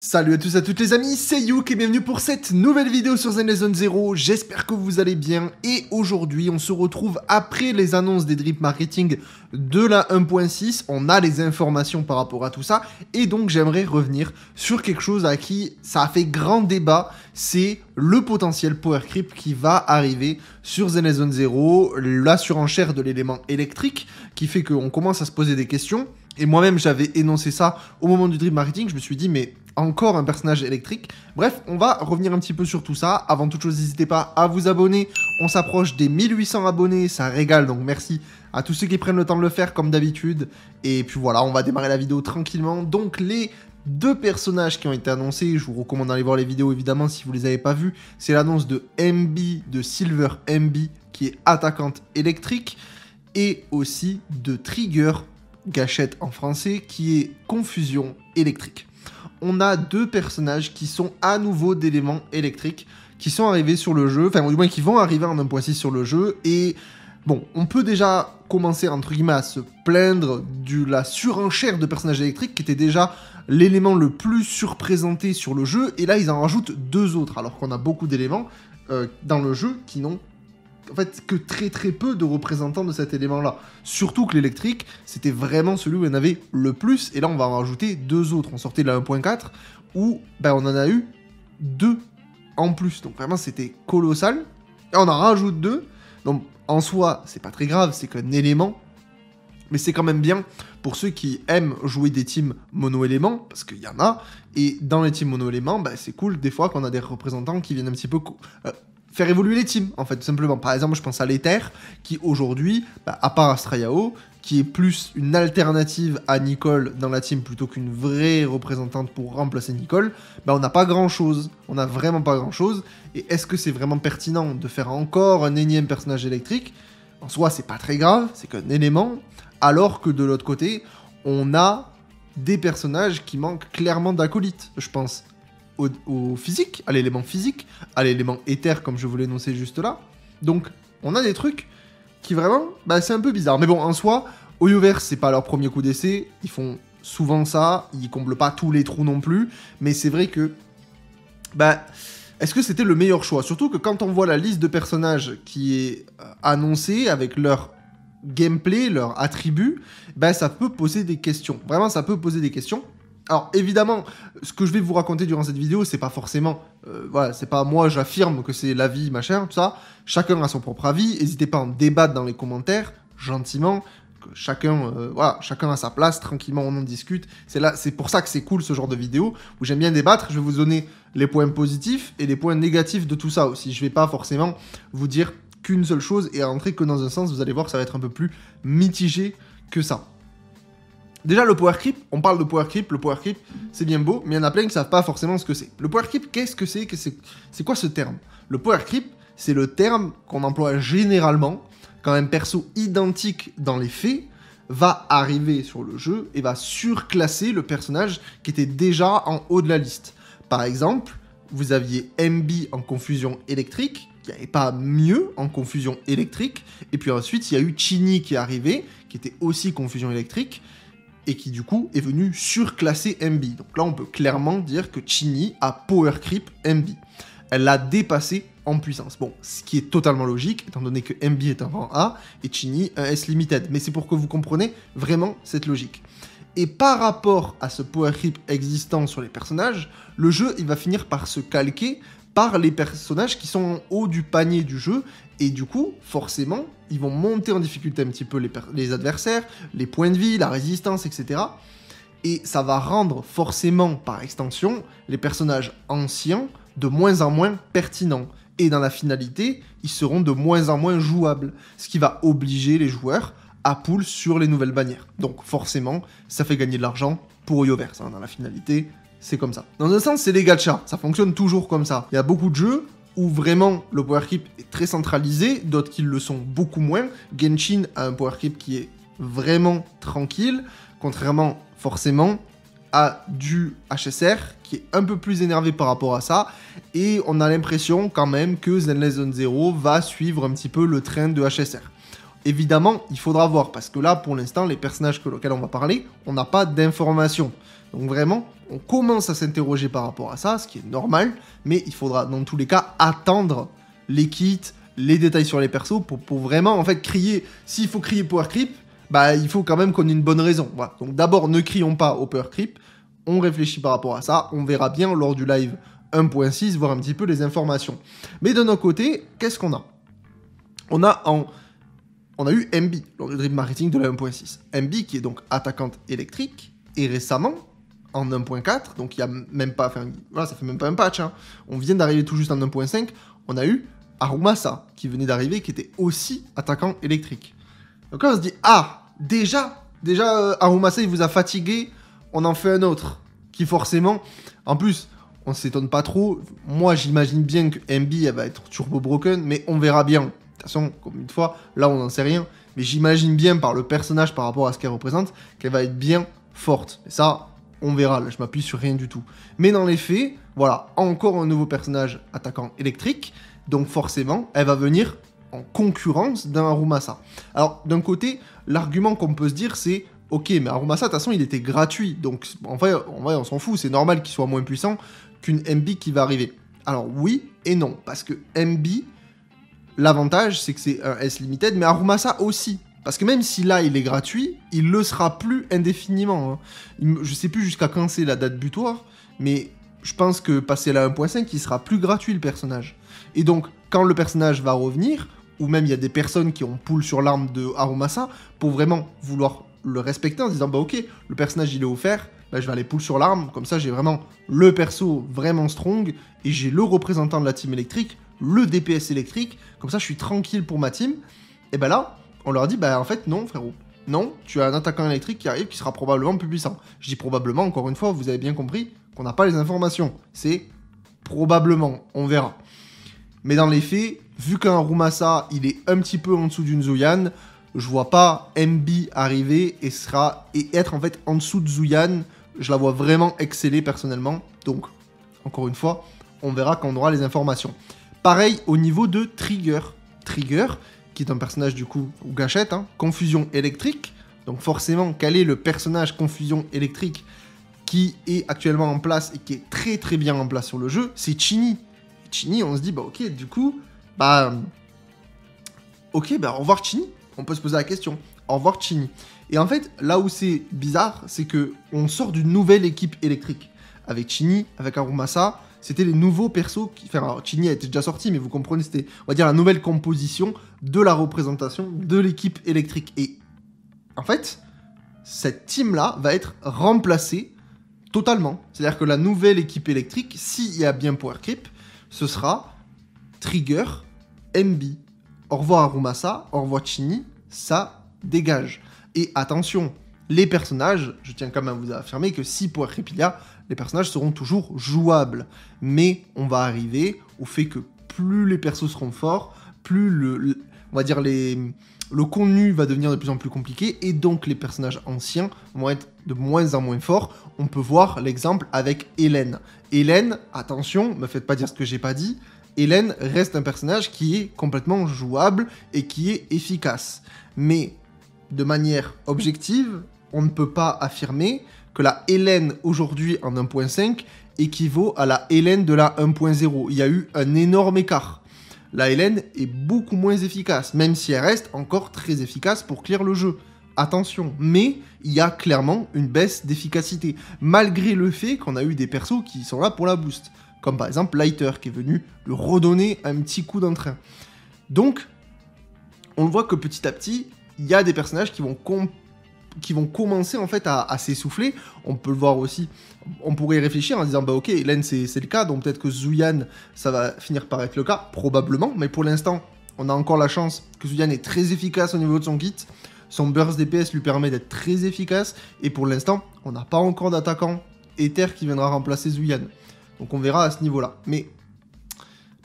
Salut à tous et à toutes les amis, c'est Youk et bienvenue pour cette nouvelle vidéo sur Zenless Zone Zero. J'espère que vous allez bien et aujourd'hui on se retrouve après les annonces des drip marketing de la 1.6. On a les informations par rapport à tout ça et donc j'aimerais revenir sur quelque chose à qui ça a fait grand débat. C'est le potentiel power creep qui va arriver sur Zenless Zone Zero, la surenchère de l'élément électrique qui fait qu'on commence à se poser des questions. Et moi-même j'avais énoncé ça au moment du drip marketing, je me suis dit mais encore un personnage électrique. Bref, on va revenir un petit peu sur tout ça. Avant toute chose, n'hésitez pas à vous abonner. On s'approche des 1800 abonnés, ça régale, donc merci à tous ceux qui prennent le temps de le faire comme d'habitude. Et puis voilà, on va démarrer la vidéo tranquillement. Donc les deux personnages qui ont été annoncés, je vous recommande d'aller voir les vidéos évidemment si vous les avez pas vus. C'est l'annonce de MB, de Silver MB, qui est attaquante électrique, et aussi de Trigger, gâchette en français, qui est confusion électrique. On a deux personnages qui sont à nouveau d'éléments électriques, qui sont arrivés sur le jeu, enfin du moins qui vont arriver en 1.6 sur le jeu, et bon, on peut déjà commencer entre guillemets à se plaindre de la surenchère de personnages électriques, qui était déjà l'élément le plus surprésenté sur le jeu, et là ils en rajoutent deux autres, alors qu'on a beaucoup d'éléments dans le jeu qui n'ont en fait que très peu de représentants de cet élément-là. Surtout que l'électrique, c'était vraiment celui où il y en avait le plus, et là on va en rajouter deux autres. On sortait de la 1.4, où ben, on en a eu deux en plus. Donc vraiment c'était colossal, et on en rajoute deux. Donc en soi, c'est pas très grave, c'est qu'un élément, mais c'est quand même bien pour ceux qui aiment jouer des teams mono-éléments, parce qu'il y en a, et dans les teams mono-éléments, ben, c'est cool des fois qu'on a des représentants qui viennent un petit peu faire évoluer les teams, en fait, tout simplement. Par exemple, je pense à l'Ether, qui aujourd'hui, bah, à part Astrayao, qui est plus une alternative à Nicole dans la team plutôt qu'une vraie représentante pour remplacer Nicole, bah, on n'a pas grand-chose. On n'a vraiment pas grand-chose. Et est-ce que c'est vraiment pertinent de faire encore un énième personnage électrique? En soi, c'est pas très grave, c'est qu'un élément, alors que de l'autre côté, on a des personnages qui manquent clairement d'acolytes, je pense. Au physique, à l'élément physique, à l'élément éther comme je vous l'ai énoncé juste là. Donc on a des trucs qui vraiment, bah, c'est un peu bizarre. Mais bon, en soi, Hoyoverse, c'est pas leur premier coup d'essai, ils font souvent ça, ils comblent pas tous les trous non plus, mais c'est vrai que, bah, est-ce que c'était le meilleur choix? Surtout que quand on voit la liste de personnages qui est annoncée avec leur gameplay, leur attribut, bah, ça peut poser des questions. Vraiment, ça peut poser des questions. Alors évidemment, ce que je vais vous raconter durant cette vidéo, c'est pas forcément, voilà, c'est pas moi j'affirme que c'est l'avis, machin, tout ça. Chacun a son propre avis. N'hésitez pas à en débattre dans les commentaires, gentiment. Que chacun, voilà, chacun a sa place, tranquillement on en discute. C'est pour ça que c'est cool ce genre de vidéo où j'aime bien débattre. Je vais vous donner les points positifs et les points négatifs de tout ça aussi. Je vais pas forcément vous dire qu'une seule chose et rentrer que dans un sens. Vous allez voir que ça va être un peu plus mitigé que ça. Déjà, le power creep, on parle de power creep, le power creep, c'est bien beau, mais il y en a plein qui ne savent pas forcément ce que c'est. Le power creep, qu'est-ce que c'est? C'est quoi ce terme? Le power creep, c'est le terme qu'on emploie généralement quand un perso identique dans les faits va arriver sur le jeu et va surclasser le personnage qui était déjà en haut de la liste. Par exemple, vous aviez MB en confusion électrique, il n'y avait pas mieux en confusion électrique, et puis ensuite il y a eu Chini qui est arrivé, qui était aussi confusion électrique, et qui du coup est venu surclasser MB. Donc là on peut clairement dire que Chini a power creep MB. Elle l'a dépassé en puissance. Bon, ce qui est totalement logique, étant donné que MB est un rang A, et Chini un S limited. Mais c'est pour que vous compreniez vraiment cette logique. Et par rapport à ce power creep existant sur les personnages, le jeu il va finir par se calquer par les personnages qui sont en haut du panier du jeu, et du coup, forcément, ils vont monter en difficulté un petit peu les adversaires, les points de vie, la résistance, etc. Et ça va rendre forcément, par extension, les personnages anciens de moins en moins pertinents. Et dans la finalité, ils seront de moins en moins jouables, ce qui va obliger les joueurs à pull sur les nouvelles bannières. Donc forcément, ça fait gagner de l'argent pour Hoyoverse, hein, dans la finalité. C'est comme ça. Dans un sens, c'est les gachas. Ça fonctionne toujours comme ça. Il y a beaucoup de jeux où vraiment le power creep est très centralisé, d'autres qui le sont beaucoup moins. Genshin a un power creep qui est vraiment tranquille, contrairement forcément à du HSR qui est un peu plus énervé par rapport à ça. Et on a l'impression quand même que Zenless Zone Zero va suivre un petit peu le train de HSR. Évidemment, il faudra voir, parce que là, pour l'instant, les personnages auxquels on va parler, on n'a pas d'informations. Donc vraiment, on commence à s'interroger par rapport à ça, ce qui est normal, mais il faudra dans tous les cas attendre les kits, les détails sur les persos pour vraiment en fait crier. S'il faut crier power creep, bah il faut quand même qu'on ait une bonne raison. Voilà. Donc d'abord ne crions pas au power creep, on réfléchit par rapport à ça, on verra bien lors du live 1.6 voir un petit peu les informations. Mais de notre côté, qu'est-ce qu'on a? On a eu MB lors du Dream Marketing de la 1.6. MB qui est donc attaquante électrique et récemment en 1.4, donc il y a même pas, enfin voilà, ça fait même pas un patch, hein. On vient d'arriver tout juste en 1.5, on a eu Arumasa qui venait d'arriver, qui était aussi attaquant électrique. Donc là on se dit, ah, déjà Arumasa il vous a fatigué, on en fait un autre, qui forcément, en plus, on s'étonne pas trop, moi j'imagine bien que MB elle va être turbo broken, mais on verra bien. De toute façon, comme une fois, là on n'en sait rien, mais j'imagine bien par le personnage, par rapport à ce qu'elle représente, qu'elle va être bien forte. Et ça, on verra, là je m'appuie sur rien du tout. Mais dans les faits, voilà, encore un nouveau personnage attaquant électrique, donc forcément, elle va venir en concurrence d'un Arumasa. Alors, d'un côté, l'argument qu'on peut se dire, c'est ok, mais Arumasa, de toute façon, il était gratuit, donc en vrai on s'en fout, c'est normal qu'il soit moins puissant qu'une MB qui va arriver. Alors oui et non, parce que MB, l'avantage, c'est que c'est un S-Limited, mais Arumasa aussi. Parce que même si là, il est gratuit, il le sera plus indéfiniment. Hein. Je sais plus jusqu'à quand c'est la date butoir, mais je pense que passé la 1.5, il sera plus gratuit, le personnage. Et donc, quand le personnage va revenir, ou même il y a des personnes qui ont pull sur l'arme de Arumasa, pour vraiment vouloir le respecter en se disant, bah ok, le personnage, il est offert, bah, je vais aller pull sur l'arme, comme ça, j'ai vraiment le perso vraiment strong, et j'ai le représentant de la team électrique, le DPS électrique, comme ça, je suis tranquille pour ma team. Et ben là, on leur dit, bah en fait, non, frérot. Non, tu as un attaquant électrique qui arrive, qui sera probablement plus puissant. Je dis probablement, encore une fois, vous avez bien compris qu'on n'a pas les informations. C'est probablement, on verra. Mais dans les faits, vu qu'un Arumasa, il est un petit peu en dessous d'une Zuyan, je vois pas MB arriver et être en fait en dessous de Zuyan. Je la vois vraiment exceller personnellement. Donc, encore une fois, on verra quand on aura les informations. Pareil au niveau de Trigger. Trigger, qui est un personnage du coup, ou gâchette, hein, confusion électrique. Donc forcément, quel est le personnage confusion électrique qui est actuellement en place et qui est très très bien en place sur le jeu? C'est Chini. Chini, on se dit, bah ok, du coup, bah... Ok, bah au revoir Chini. On peut se poser la question. Au revoir Chini. Et en fait, là où c'est bizarre, c'est que on sort d'une nouvelle équipe électrique. Avec Chini, avec Arumasa, c'était les nouveaux persos qui... Enfin, alors, Chini a été déjà sorti, mais vous comprenez, c'était, on va dire, la nouvelle composition de la représentation de l'équipe électrique. Et en fait, cette team-là va être remplacée totalement. C'est-à-dire que la nouvelle équipe électrique, s'il y a bien Power Creep, ce sera Trigger, MB. Au revoir Arumasa, au revoir Chini, ça dégage. Et attention, les personnages, je tiens quand même à vous affirmer que si Power Creep il y a, les personnages seront toujours jouables. Mais on va arriver au fait que plus les persos seront forts, plus on va dire le contenu va devenir de plus en plus compliqué, et donc les personnages anciens vont être de moins en moins forts. On peut voir l'exemple avec Hélène. Hélène, attention, me faites pas dire ce que j'ai pas dit, Hélène reste un personnage qui est complètement jouable et qui est efficace. Mais de manière objective, on ne peut pas affirmer que la Hélène aujourd'hui en 1.5 équivaut à la Hélène de la 1.0. Il y a eu un énorme écart. La Hélène est beaucoup moins efficace, même si elle reste encore très efficace pour clear le jeu. Attention, mais il y a clairement une baisse d'efficacité, malgré le fait qu'on a eu des persos qui sont là pour la boost, comme par exemple Lighter, qui est venu lui redonner un petit coup d'entrain. Donc, on voit que petit à petit, il y a des personnages qui vont commencer en fait à s'essouffler. On peut le voir aussi, on pourrait y réfléchir en disant bah ok, Hélène c'est le cas, donc peut-être que Zuyan ça va finir par être le cas, probablement, mais pour l'instant on a encore la chance que Zuyan est très efficace au niveau de son kit, son burst DPS lui permet d'être très efficace, et pour l'instant on n'a pas encore d'attaquant Ether qui viendra remplacer Zuyan, donc on verra à ce niveau là. Mais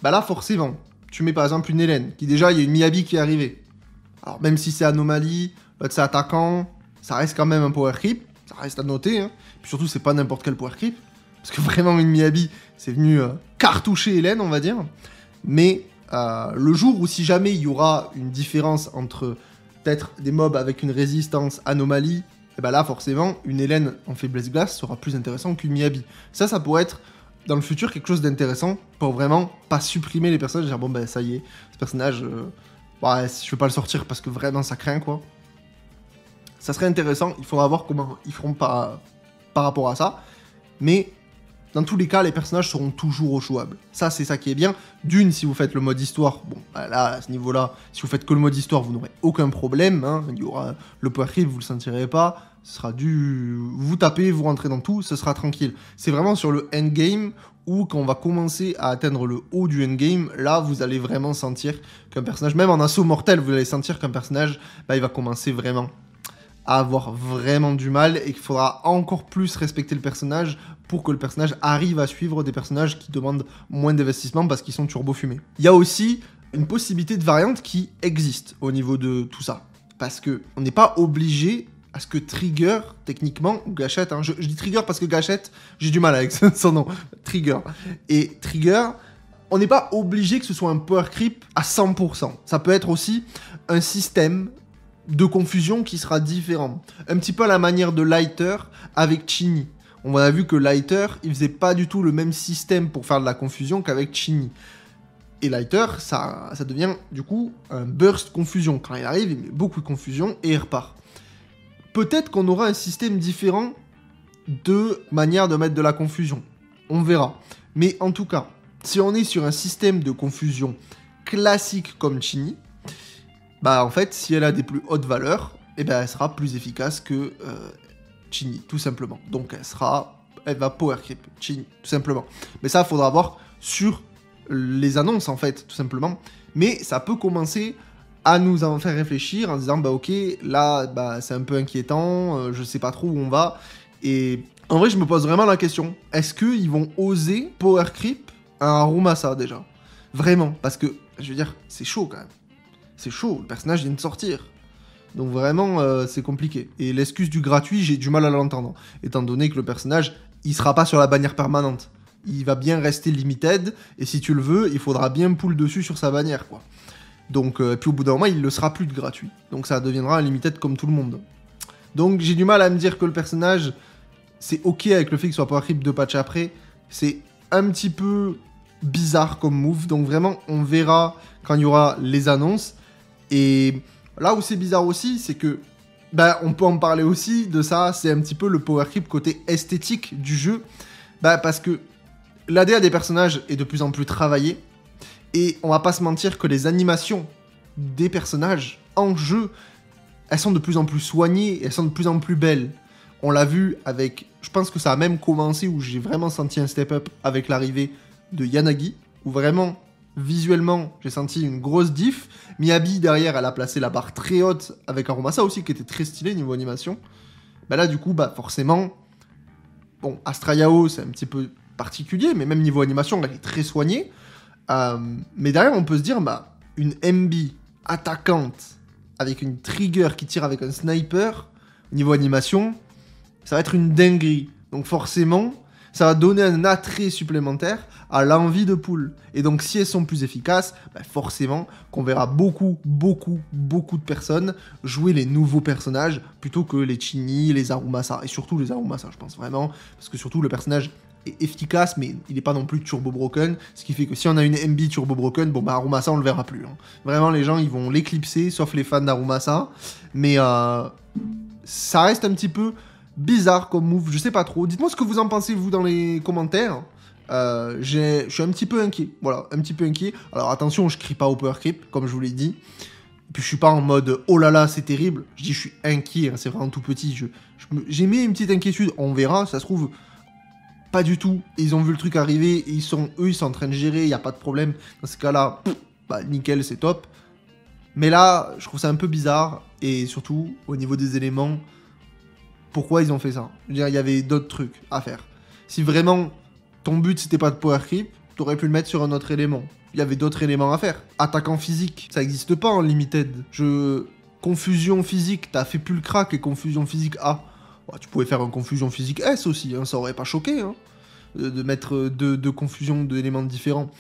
bah là forcément, tu mets par exemple une Hélène, qui déjà il y a une Miyabi qui est arrivée, alors même si c'est anomalie, l'autre c'est attaquant, ça reste quand même un power creep, ça reste à noter, hein. Puis surtout c'est pas n'importe quel power creep, parce que vraiment une Miyabi, c'est venu cartoucher Hélène, on va dire. Mais le jour où si jamais il y aura une différence entre peut-être des mobs avec une résistance anomalie et ben là forcément une Hélène en faiblesse glace sera plus intéressante qu'une Miyabi. Ça pourrait être dans le futur quelque chose d'intéressant pour vraiment pas supprimer les personnages, dire bon ben ça y est, ce personnage, ouais, je vais pas le sortir parce que vraiment ça craint quoi. Ça serait intéressant, il faudra voir comment ils feront par rapport à ça, mais dans tous les cas, les personnages seront toujours rejouables. Ça, c'est ça qui est bien. D'une, si vous faites le mode histoire, bon, bah là, à ce niveau-là, si vous faites que le mode histoire, vous n'aurez aucun problème. Hein. Il y aura le power creep, vous le sentirez pas. Ce sera vous tapez, vous rentrez dans tout, ce sera tranquille. C'est vraiment sur le endgame où, quand on va commencer à atteindre le haut du endgame, là, vous allez vraiment sentir qu'un personnage, même en assaut mortel, vous allez sentir qu'un personnage, bah, il va commencer vraiment à avoir vraiment du mal et qu'il faudra encore plus respecter le personnage pour que le personnage arrive à suivre des personnages qui demandent moins d'investissement parce qu'ils sont turbo fumés. Il y a aussi une possibilité de variante qui existe au niveau de tout ça. Parce que on n'est pas obligé à ce que Trigger, techniquement, ou Gâchette, hein, je dis Trigger parce que Gâchette, j'ai du mal avec son nom, Trigger. Et Trigger, on n'est pas obligé que ce soit un power creep à 100%. Ça peut être aussi un système de confusion qui sera différent. Un petit peu à la manière de Lighter avec Chini. On a vu que Lighter, il faisait pas du tout le même système pour faire de la confusion qu'avec Chini. Et Lighter, ça devient du coup un burst confusion. Quand il arrive, il met beaucoup de confusion et il repart. Peut-être qu'on aura un système différent de manière de mettre de la confusion. On verra. Mais en tout cas, si on est sur un système de confusion classique comme Chini, bah en fait, si elle a des plus hautes valeurs, eh ben elle sera plus efficace que Chini, tout simplement. Donc elle va power creep Chini, tout simplement. Mais ça, il faudra voir sur les annonces, en fait, tout simplement. Mais ça peut commencer à nous en faire réfléchir en disant, bah ok, là, bah, c'est un peu inquiétant, je sais pas trop où on va. Et en vrai, je me pose vraiment la question, est-ce qu'ils vont oser power creep un Harumasa, déjà? Vraiment, parce que, je veux dire, c'est chaud, quand même. C'est chaud, le personnage vient de sortir. Donc vraiment, c'est compliqué. Et l'excuse du gratuit, j'ai du mal à l'entendre. Étant donné que le personnage, il sera pas sur la bannière permanente. Il va bien rester limited, et si tu le veux, il faudra bien pull dessus sur sa bannière, quoi. Donc, puis au bout d'un moment, il ne sera plus de gratuit. Donc ça deviendra un limited comme tout le monde. Donc j'ai du mal à me dire que le personnage, c'est ok avec le fait qu'il soit power creep 2 patchs après. C'est un petit peu bizarre comme move. Donc vraiment, on verra quand il y aura les annonces. Et là où c'est bizarre aussi, c'est que, bah, on peut en parler aussi de ça, c'est un petit peu le power creep côté esthétique du jeu. Bah, parce que l'ADA des personnages est de plus en plus travaillée, et on va pas se mentir que les animations des personnages en jeu, elles sont de plus en plus soignées, et elles sont de plus en plus belles. On l'a vu avec, je pense que ça a même commencé où j'ai vraiment senti un step-up avec l'arrivée de Yanagi, où vraiment, visuellement, j'ai senti une grosse diff. Miyabi, derrière, elle a placé la barre très haute avec Harumasa aussi, qui était très stylé niveau animation. Bah là, du coup, bah forcément, bon, Astra Yao, c'est un petit peu particulier, mais même niveau animation, elle est très soignée. Mais derrière, on peut se dire, bah, une MB attaquante avec une trigger qui tire avec un sniper, niveau animation, ça va être une dinguerie. Donc forcément, ça va donner un attrait supplémentaire à l'envie de pull. Et donc si elles sont plus efficaces, bah forcément qu'on verra beaucoup de personnes jouer les nouveaux personnages plutôt que les Chini, les Harumasa. Et surtout les Harumasa, je pense vraiment. Parce que surtout le personnage est efficace, mais il n'est pas non plus turbo broken. Ce qui fait que si on a une MB turbo broken, bon bah Harumasa on le verra plus. Hein. Vraiment les gens ils vont l'éclipser, sauf les fans d'Harumasa. Mais ça reste un petit peu bizarre comme move, je sais pas trop. Dites-moi ce que vous en pensez, vous, dans les commentaires. Je suis un petit peu inquiet. Voilà, un petit peu inquiet. Alors attention, je crie pas au power creep, comme je vous l'ai dit. Et puis je suis pas en mode oh là là, c'est terrible. Je dis je suis inquiet, hein, c'est vraiment tout petit. J'ai mis une petite inquiétude, on verra, ça se trouve. Pas du tout. Ils ont vu le truc arriver, et ils sont en train de gérer, il n'y a pas de problème. Dans ce cas-là, bah nickel, c'est top. Mais là, je trouve ça un peu bizarre. Et surtout, au niveau des éléments, pourquoi ils ont fait ça? Je veux dire, il y avait d'autres trucs à faire. Si vraiment ton but c'était pas de power creep, t'aurais pu le mettre sur un autre élément. Il y avait d'autres éléments à faire. Attaquant physique, ça existe pas en limited. Confusion physique, t'as fait plus le crack et confusion physique A. Ouais, tu pouvais faire une confusion physique S aussi, hein, ça aurait pas choqué, hein, de mettre deux confusions d'éléments différents.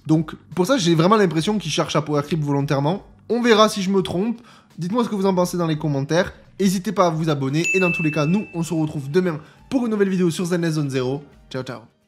Donc pour ça, j'ai vraiment l'impression qu'ils cherchent à power creep volontairement. On verra si je me trompe. Dites-moi ce que vous en pensez dans les commentaires. n'hésitez pas à vous abonner. Et dans tous les cas, nous, on se retrouve demain pour une nouvelle vidéo sur Zenless Zone 0. Ciao, ciao.